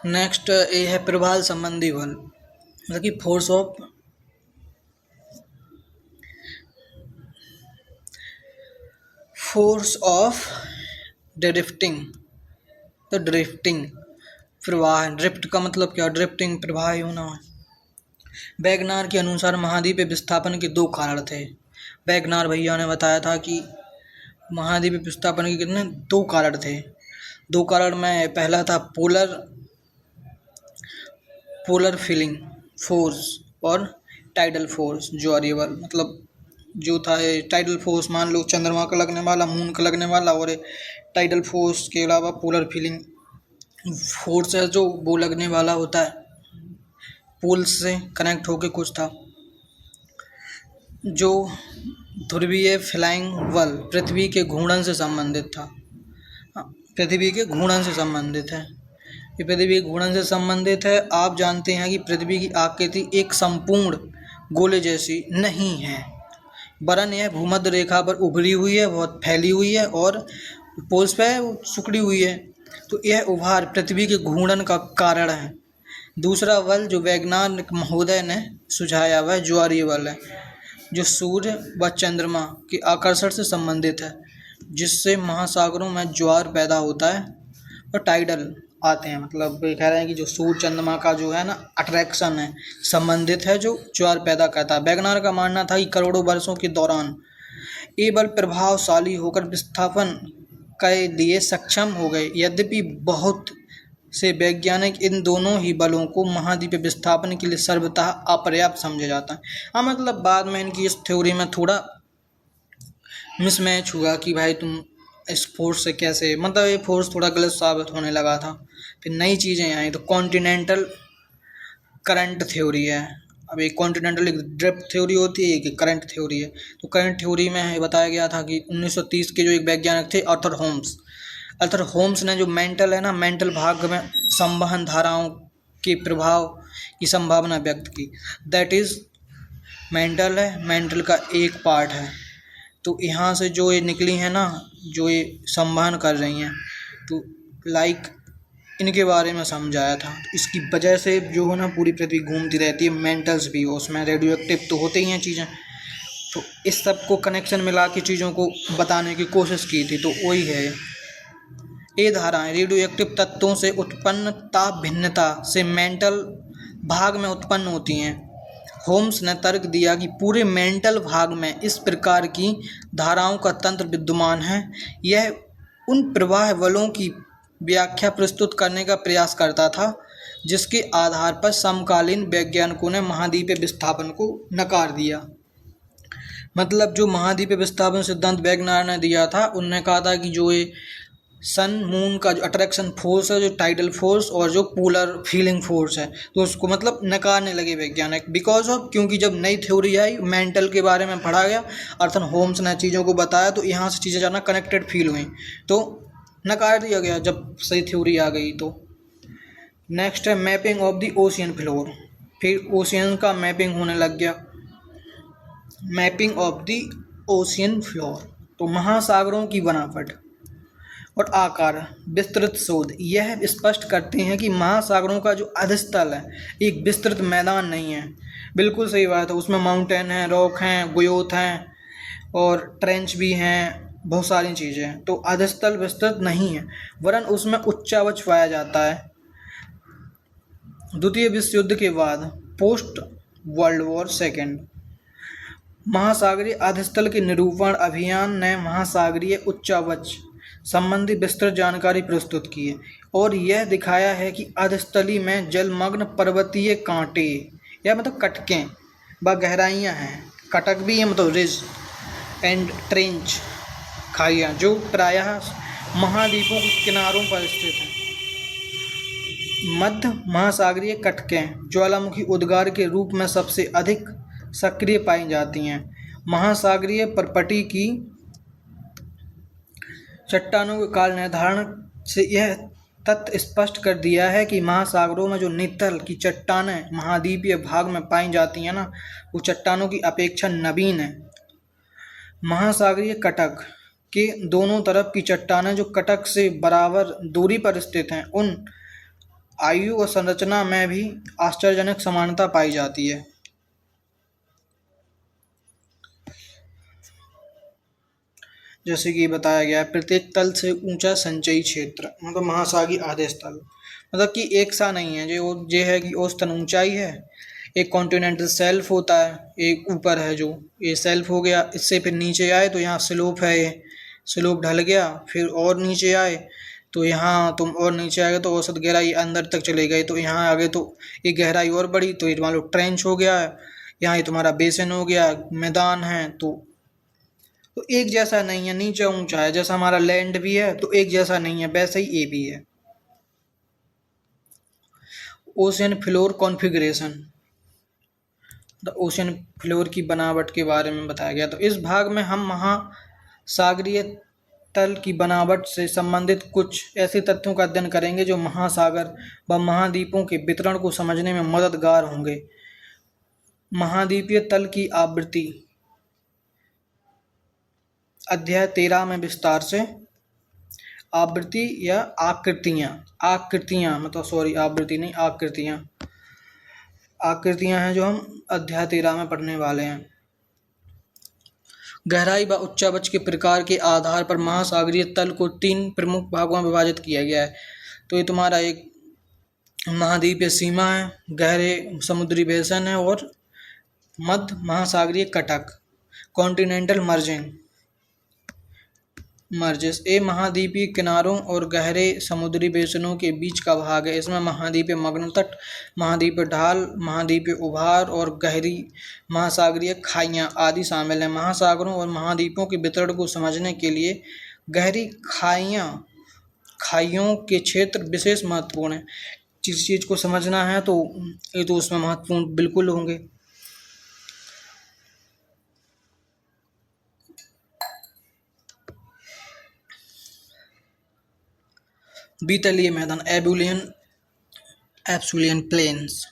Next ये है प्रभाल संबंधी बल, मतलब कि फोर्स ऑफ ड्रिफ्टिंग। तो ड्रिफ्टिंग प्रवाह, ड्रिफ्ट का मतलब क्या, ड्रिफ्टिंग प्रवाह होना। वैगनार के अनुसार महाद्वीप विस्थापन के दो कारण थे। वैगनार भैया ने बताया था कि महाद्वीप विस्थापन के कितने दो कारण थे। दो कारण में पहला था पोलर पोलर फीलिंग फोर्स और टाइडल फोर्स ज्वारीय, मतलब जो था ये टाइडल फोर्स, मान लो चंद्रमा का लगने वाला, मून का लगने वाला, और टाइडल फोर्स के अलावा पोलर फीलिंग फोर्स है जो वो लगने वाला होता है, पोल्स से कनेक्ट होके कुछ था। जो ध्रुवीय फ्लाइंग बल पृथ्वी के घूर्णन से संबंधित था। पृथ्वी के घूर्णन से संबंधित है, ये पृथ्वी के घूर्णन से संबंधित है। आप जानते हैं कि पृथ्वी की आकृति एक संपूर्ण गोले जैसी नहीं है, वरन यह भूमध्य रेखा पर उभरी हुई है, बहुत फैली हुई है और पोल्स पे सिकुड़ी हुई है। तो यह उभार पृथ्वी के घूर्णन का कारण है। दूसरा बल जो वैज्ञानिक महोदय ने सुझाया वह ज्वारीय बल है, जो सूर्य व चंद्रमा के आकर्षण से संबंधित है, जिससे महासागरों में ज्वार पैदा होता है और टाइडल आते हैं। मतलब ये कह रहे हैं कि जो सूर्य चंद्रमा का जो है ना अट्रैक्शन है, संबंधित है, जो ज्वार पैदा करता है। वैज्ञानिक का मानना था कि करोड़ों वर्षों के दौरान ये बल प्रभावशाली होकर विस्थापन के लिए सक्षम हो गए। यद्यपि बहुत से वैज्ञानिक इन दोनों ही बलों को महाद्वीप विस्थापन के लिए सर्वथा अपर्याप्त समझा जाता है। हाँ, मतलब बाद में इनकी इस थ्योरी में थोड़ा मिसमैच हुआ कि भाई तुम इस फोर्स से कैसे, मतलब ये फोर्स थोड़ा गलत साबित होने लगा था। फिर नई चीज़ें आई तो कॉन्टिनेंटल करंट थ्योरी है। अब एक कॉन्टिनेंटल एक ड्रिफ्ट थ्योरी होती है, एक करंट थ्योरी है। तो करंट थ्योरी में बताया गया था कि 1930 के जो एक वैज्ञानिक थे अर्थर होम्स ने जो मेंटल है ना, मेंटल भाग में संवहन धाराओं के प्रभाव की संभावना व्यक्त की। दैट इज़ मेंटल है, मेंटल का एक पार्ट है। तो यहाँ से जो ये निकली है ना, जो ये संवहन कर रही हैं, तो लाइक इनके बारे में समझाया था। इसकी वजह से जो है ना पूरी पृथ्वी घूमती रहती है, मेंटल्स भी हो उसमें, रेडियो एक्टिव तो होते ही हैं चीज़ें। तो इस सब को कनेक्शन मिला के चीज़ों को बताने की कोशिश की थी। तो वही है ये धाराएं रेडियो एक्टिव तत्वों से उत्पन्न ताप भिन्नता से मेंटल भाग में उत्पन्न होती हैं। होम्स ने तर्क दिया कि पूरे मेंटल भाग में इस प्रकार की धाराओं का तंत्र विद्यमान है। यह उन प्रवाह बलों की व्याख्या प्रस्तुत करने का प्रयास करता था जिसके आधार पर समकालीन वैज्ञानिकों ने महाद्वीपीय विस्थापन को नकार दिया। मतलब जो महाद्वीपीय विस्थापन सिद्धांत वैज्ञानिक ने दिया था, उनने कहा था कि जो ये सन मून का जो अट्रैक्शन फोर्स है, जो टाइडल फोर्स और जो पोलर फीलिंग फोर्स है, तो उसको मतलब नकारने लगे वैज्ञानिक। बिकॉज ऑफ, क्योंकि जब नई थ्योरी आई, मेंटल के बारे में पढ़ा गया, अर्थन होम्स ने चीज़ों को बताया, तो यहाँ से चीज़ें ज़्यादा कनेक्टेड फील हुई, तो नकार दिया गया जब सही थ्योरी आ गई। तो नेक्स्ट है mapping of the ocean floor. फिर ओशियन का मैपिंग होने लग गया, mapping of the ocean floor. तो महासागरों की बनावट और आकार विस्तृत शोध यह स्पष्ट करते हैं कि महासागरों का जो अधस्थल है एक विस्तृत मैदान नहीं है। बिल्कुल सही बात है, उसमें माउंटेन हैं, रॉक हैं, गुयोत हैं और ट्रेंच भी हैं, बहुत सारी चीज़ें हैं। तो अधस्थल विस्तृत नहीं है, वरन उसमें उच्चावच पाया जाता है। द्वितीय विश्व युद्ध के बाद, पोस्ट वर्ल्ड वॉर सेकेंड, महासागरीय अधस्थल के निरूपण अभियान ने महासागरीय उच्चावच संबंधी विस्तृत जानकारी प्रस्तुत की है और यह दिखाया है कि अधस्थली में जलमग्न पर्वतीय कांटे या मतलब कटकें व गहराइयाँ हैं। कटक भी है, मतलब रिज एंड ट्रेंच खाइयाँ, जो प्रायः महाद्वीपों के किनारों पर स्थित हैं। मध्य महासागरीय कटकें ज्वालामुखी उद्गार के रूप में सबसे अधिक सक्रिय पाई जाती हैं। महासागरीय परपटी की चट्टानों के काल निर्धारण से यह तथ्य स्पष्ट कर दिया है कि महासागरों में जो नितल की चट्टानें महाद्वीपीय भाग में पाई जाती हैं ना, वो चट्टानों की अपेक्षा नवीन है। महासागरीय कटक के दोनों तरफ की चट्टानें जो कटक से बराबर दूरी पर स्थित हैं, उन आयु और संरचना में भी आश्चर्यजनक समानता पाई जाती है। जैसे कि बताया गया है, प्रत्येक तल से ऊंचा संचयी क्षेत्र मतलब महासागरीय आदेश तल, मतलब कि एक सा नहीं है। जो ये है कि औसतन ऊंचाई है, एक कॉन्टिनेंटल शेल्फ होता है, एक ऊपर है जो ये शेल्फ हो गया, इससे फिर नीचे आए तो यहाँ स्लोप है, ये स्लोप ढल गया, फिर और नीचे आए तो यहाँ तुम और नीचे आ गए तो औसत गहराई अंदर तक चले गए, तो यहाँ आ गए तो ये गहराई और बढ़ी तो ये मान लो ट्रेंच हो गया है, यहाँ ये तुम्हारा बेसिन हो गया, मैदान है। तो एक जैसा नहीं है, नीचे ऊंचा है, जैसा हमारा लैंड भी है तो एक जैसा नहीं है, वैसे ही ये भी है। Ocean floor configuration, the ocean floor की बनावट के बारे में बताया गया। तो इस भाग में हम महासागरीय तल की बनावट से संबंधित कुछ ऐसे तथ्यों का अध्ययन करेंगे जो महासागर व महाद्वीपों के वितरण को समझने में मददगार होंगे। महाद्वीपीय तल की आवृत्ति अध्याय 13 में विस्तार से, आवृत्ति या आकृतियां मतलब सॉरी आवृत्ति नहीं, आकृतियां हैं जो हम अध्याय 13 में पढ़ने वाले हैं। गहराई व उच्चावच के प्रकार के आधार पर महासागरीय तल को 3 प्रमुख भागों में विभाजित किया गया है। तो ये तुम्हारा एक महाद्वीपीय सीमा है, गहरे समुद्री बेसन है और मध्य महासागरीय कटक कॉन्टिनेंटल मर्जेस। ये महाद्वीपीय किनारों और गहरे समुद्री बेसनों के बीच का भाग है। इसमें महाद्वीपीय मग्न तट, महाद्वीपीय ढाल, महाद्वीपीय उभार और गहरी महासागरीय खाइयाँ आदि शामिल हैं। महासागरों और महाद्वीपों के वितरण को समझने के लिए गहरी खाइयों के क्षेत्र विशेष महत्वपूर्ण है। जिस चीज़ को समझना है तो ये तो उसमें महत्वपूर्ण बिल्कुल होंगे। बीतलीय मैदान एब्सुलियन प्लेन्स,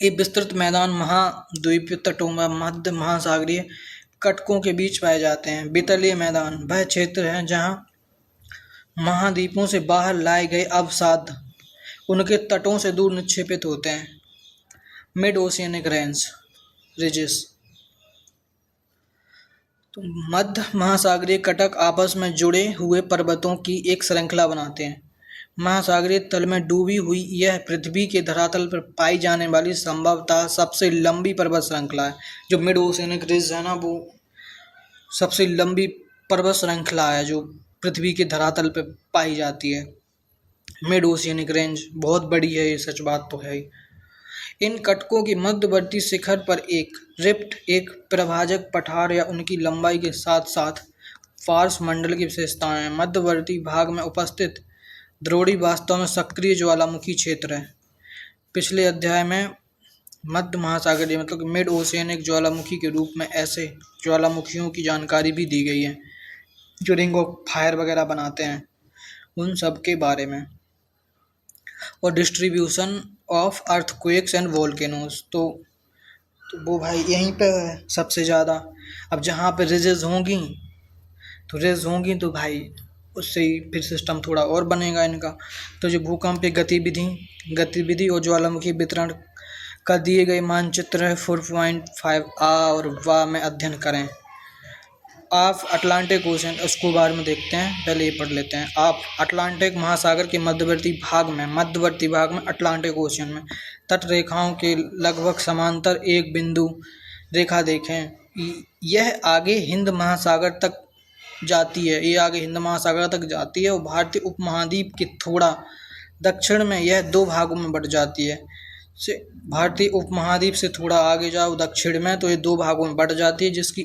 ये विस्तृत मैदान महाद्वीपीय तटों व मध्य महासागरीय कटकों के बीच पाए जाते हैं। बीतलीय मैदान वह क्षेत्र है जहां महाद्वीपों से बाहर लाए गए अवसाद उनके तटों से दूर निक्षेपित होते हैं। मिड ओशियनिक रिजेस, तो मध्य महासागरीय कटक आपस में जुड़े हुए पर्वतों की एक श्रृंखला बनाते हैं। महासागरीय तल में डूबी हुई यह पृथ्वी के धरातल पर पाई जाने वाली संभवतः सबसे लंबी पर्वत श्रृंखला है। जो मिड ओशियनिक रिज है ना, वो सबसे लंबी पर्वत श्रृंखला है जो पृथ्वी के धरातल पर पाई जाती है। मिड ओशियनिक रेंज बहुत बड़ी है, ये सच बात तो है ही। इन कटकों की मध्यवर्ती शिखर पर एक रिफ्ट, एक प्रभाजक पठार या उनकी लंबाई के साथ साथ फार्स मंडल की विशेषताएं हैं। मध्यवर्ती भाग में उपस्थित द्रोणी वास्तव में सक्रिय ज्वालामुखी क्षेत्र है। पिछले अध्याय में मध्य महासागरीय मतलब मिड ओशियनिक ज्वालामुखी के रूप में ऐसे ज्वालामुखियों की जानकारी भी दी गई है जो रिंग ऑफ फायर वगैरह बनाते हैं, उन सब के बारे में। और distribution of earthquakes and volcanoes, तो वो भाई यहीं पे है सबसे ज़्यादा। अब जहाँ पे रिजेस होंगी तो भाई उससे ही फिर सिस्टम थोड़ा और बनेगा इनका। तो जो भूकंपीय गतिविधि और ज्वालामुखी वितरण का दिए गए मानचित्र है 4.5 आ और वाह में अध्ययन करें। आप अटलांटिक ओशन, उसको बारे में देखते हैं, पहले ये पढ़ लेते हैं। आप अटलांटिक महासागर के मध्यवर्ती भाग में अटलांटिक ओशन में तट रेखाओं के लगभग समांतर एक बिंदु रेखा देखें। यह आगे हिंद महासागर तक जाती है और भारतीय उपमहाद्वीप के थोड़ा दक्षिण में यह 2 भागों में बट जाती है। भारतीय उपमहाद्वीप से थोड़ा आगे जाओ दक्षिण में तो ये 2 भागों में बट जाती है, जिसकी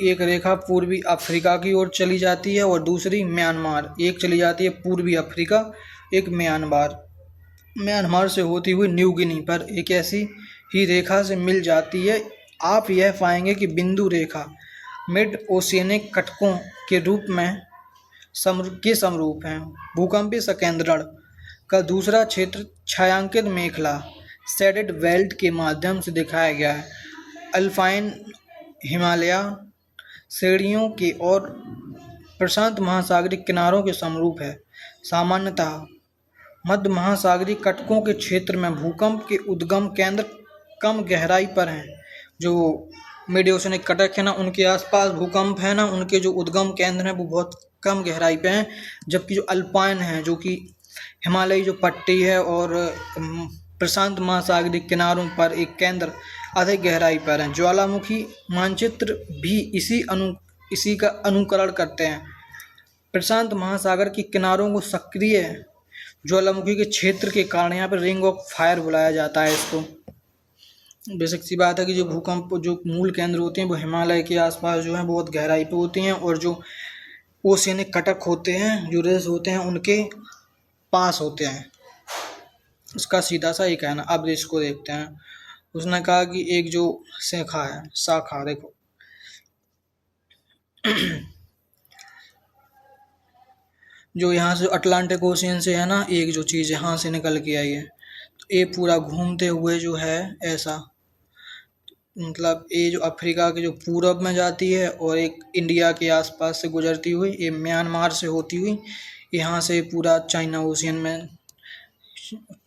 एक रेखा पूर्वी अफ्रीका की ओर चली जाती है और दूसरी म्यांमार। एक चली जाती है पूर्वी अफ्रीका, एक म्यांमार से होती हुई न्यू गिनी पर एक ऐसी ही रेखा से मिल जाती है। आप यह पाएंगे कि बिंदु रेखा मिड ओशियनिक कटकों के रूप में समरूप हैं। भूकंपीय संकेंद्रण का दूसरा क्षेत्र छायांकित मेखला शेडेड बेल्ट के माध्यम से दिखाया गया है। अल्पाइन हिमालय श्रेणियों के और प्रशांत महासागरीय किनारों के समरूप है। सामान्यतः मध्य महासागरीय कटकों के क्षेत्र में भूकंप के उद्गम केंद्र कम गहराई पर हैं। जो मिड ओशनिक कटक है ना, उनके आसपास भूकंप है ना, उनके जो उद्गम केंद्र हैं वो बहुत कम गहराई पे हैं। जबकि जो अल्पाइन है, जो कि हिमालयी जो पट्टी है, और प्रशांत महासागरीय किनारों पर एक केंद्र अधिक गहराई पर है। ज्वालामुखी मानचित्र भी इसी का अनुकरण करते हैं। प्रशांत महासागर के किनारों को सक्रिय ज्वालामुखी के क्षेत्र के कारण यहाँ पर रिंग ऑफ फायर बुलाया जाता है इसको। बेसिक सी बात है कि जो भूकंप जो मूल केंद्र होते हैं वो हिमालय के आसपास जो है बहुत गहराई पे होती हैं, और जो ओशियनिक कटक होते हैं, जो रेस होते हैं, उनके पास होते हैं। उसका सीधा सा एक है ना। अब इसको देखते हैं। उसने कहा कि एक जो शाखा देखो जो यहाँ से अटलांटिक ओशियन से है ना, एक जो चीज़ यहाँ से निकल के आई है, तो ये पूरा घूमते हुए जो है ऐसा, मतलब ये जो अफ्रीका के जो पूरब में जाती है, और एक इंडिया के आसपास से गुजरती हुई ये म्यांमार से होती हुई यहाँ से पूरा चाइना ओशियन में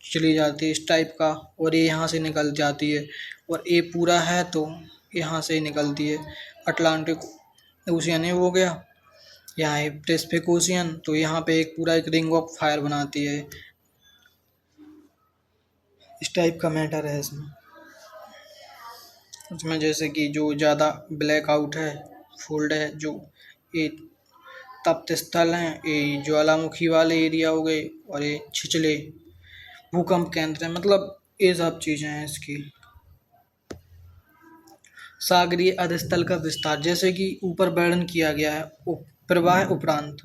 चली जाती है, इस टाइप का। और ये यहाँ से निकल जाती है, और ये पूरा है तो यहाँ से निकलती है। अटलांटिक ओशियन ये हो गया, यहाँ है पैसिफिक ओशियन, तो यहाँ पे एक पूरा एक रिंग ऑफ फायर बनाती है। इस टाइप का मैटर है उसमें जैसे कि जो ज़्यादा ब्लैक आउट है, फोल्ड है, जो ये तप्त स्थल हैं, ये ज्वालामुखी वाले एरिया हो गए, और ये छिछले भूकंप केंद्र है। मतलब ये सब चीज़ें हैं इसकी। सागरीय अधस्थल का विस्तार, जैसे कि ऊपर वर्णन किया गया है, प्रवाह उपरांत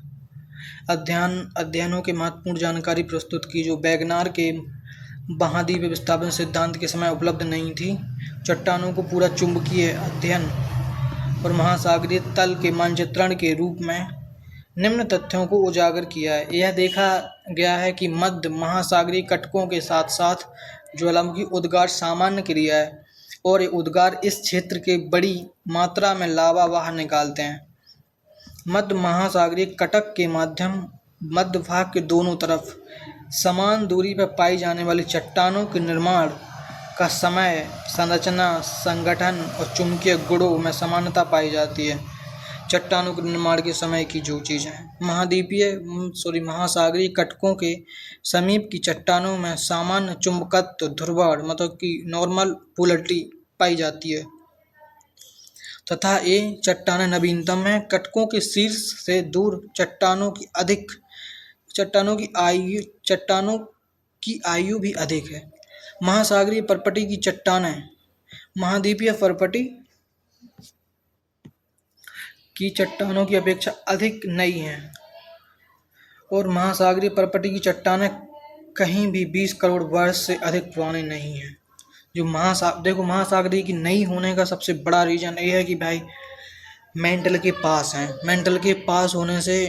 अध्ययनों के महत्वपूर्ण जानकारी प्रस्तुत की जो वैगनार के महाद्वीप विस्थापन सिद्धांत के समय उपलब्ध नहीं थी। चट्टानों को पूरा चुंबकीय अध्ययन और महासागरीय तल के मानचित्रण के रूप में निम्न तथ्यों को उजागर किया है। यह देखा गया है कि मध्य महासागरीय कटकों के साथ साथ ज्वालामुखी उद्गार सामान्य क्रिया है, और ये उद्गार इस क्षेत्र के बड़ी मात्रा में लावा बाहर निकालते हैं। मध्य महासागरीय कटक के मध्य भाग के दोनों तरफ समान दूरी पर पाई जाने वाली चट्टानों के निर्माण का समय, संरचना, संगठन और चुंबकीय गुणों में समानता पाई जाती है। चट्टानों के निर्माण के समय की जो चीज़ें महासागरीय कटकों के समीप की चट्टानों में सामान्य चुंबकत्व ध्रुवण, मतलब कि नॉर्मल पोलरिटी पाई जाती है, तथा ये चट्टानें नवीनतम हैं। कटकों के शीर्ष से दूर चट्टानों की आयु भी अधिक है। महासागरीय परपटी की चट्टानें महाद्वीपीय परपटी की चट्टानों की अपेक्षा अधिक नई हैं, और महासागरीय परपटी की चट्टानें कहीं भी 20 करोड़ वर्ष से अधिक पुरानी नहीं हैं। जो महासागरीय की नई होने का सबसे बड़ा रीज़न ये है कि भाई मेंटल के पास हैं। मेंटल के पास होने से,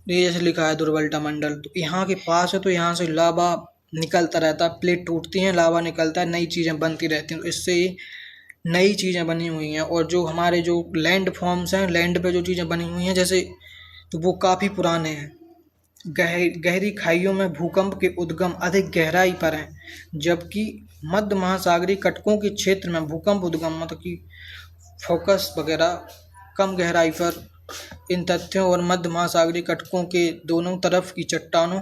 ये जैसे लिखा है दुर्बलता मंडल, तो यहाँ के पास है, तो यहाँ से लावा निकलता रहता है, प्लेट टूटती हैं, लावा निकलता है, नई चीज़ें बनती रहती हैं, तो इससे नई चीज़ें बनी हुई हैं। और जो हमारे जो लैंड फॉर्म्स हैं, लैंड पे जो चीज़ें बनी हुई हैं जैसे, तो वो काफ़ी पुराने हैं। गहरी खाइयों में भूकंप के उद्गम अधिक गहराई पर हैं, जबकि मध्य महासागरीय कटकों के क्षेत्र में भूकंप उद्गम, मतलब कि फोकस वगैरह, कम गहराई पर। इन तथ्यों और मध्य महासागरीय कटकों के दोनों तरफ की चट्टानों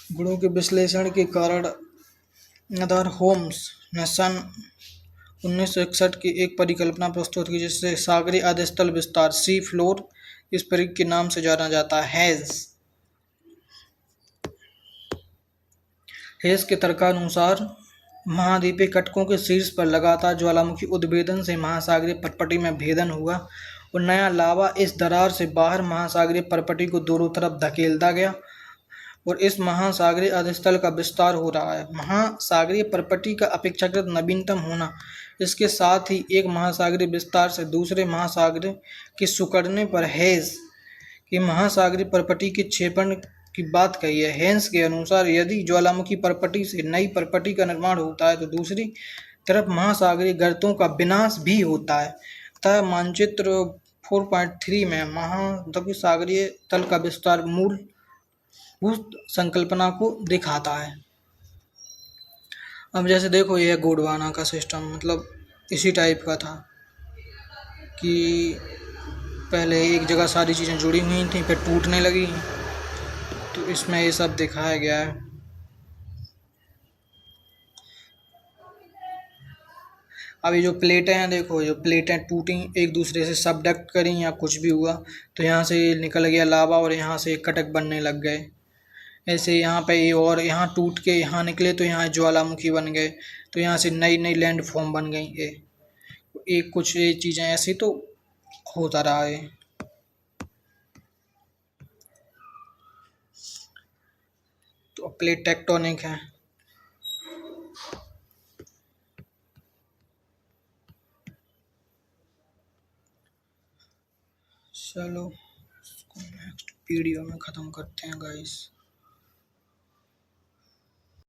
गुणों के विश्लेषण के कारण आधार होम्स ने सन 1961 की एक परिकल्पना प्रस्तुत की, जिससे सागरीय अधस्थल विस्तार सी फ्लोर इस प्रयोग के नाम से जाना जाता है। हेज के तर्कानुसार महाद्वीपीय कटकों के शीर्ष पर लगातार ज्वालामुखी उद्भेदन से महासागरीय परपटी में भेदन हुआ, और नया लावा इस दरार से बाहर महासागरीय परपटी को दोनों तरफ धकेलता गया, और इस महासागरीय अधस्थल का विस्तार हो रहा है। महासागरीय परपटी का अपेक्षाकृत नवीनतम होना, इसके साथ ही एक महासागरीय विस्तार से दूसरे महासागरीय के सिकुड़ने पर हेज ये महासागरीय परपटी के क्षेपण की बात कही है। हेंस के अनुसार यदि ज्वालामुखी परपटी से नई परपटी का निर्माण होता है तो दूसरी तरफ महासागरीय गर्तों का विनाश भी होता है। अतः मानचित्र 4.3 में महासागरीय तल का विस्तार मूल उस संकल्पना को दिखाता है। अब जैसे देखो ये गोंडवाना का सिस्टम मतलब इसी टाइप का था कि पहले एक जगह सारी चीज़ें जुड़ी हुई थी फिर टूटने लगी, तो इसमें ये सब दिखाया गया है। अब ये जो प्लेटें हैं देखो, जो प्लेटें टूटी एक दूसरे से सबडक्ट करी या कुछ भी हुआ तो यहाँ से निकल गया लावा और यहाँ से कटक बनने लग गए। ऐसे यहाँ पे ये और यहाँ टूट के यहाँ निकले तो यहाँ ज्वालामुखी बन गए, तो यहाँ से नई नई लैंड फॉर्म बन गई। ये एक कुछ ये चीज़ें ऐसी तो होता रहा है। तो प्लेट टेक्टोनिक है। चलो इसको नेक्स्ट वीडियो में ख़त्म करते हैं गाइस।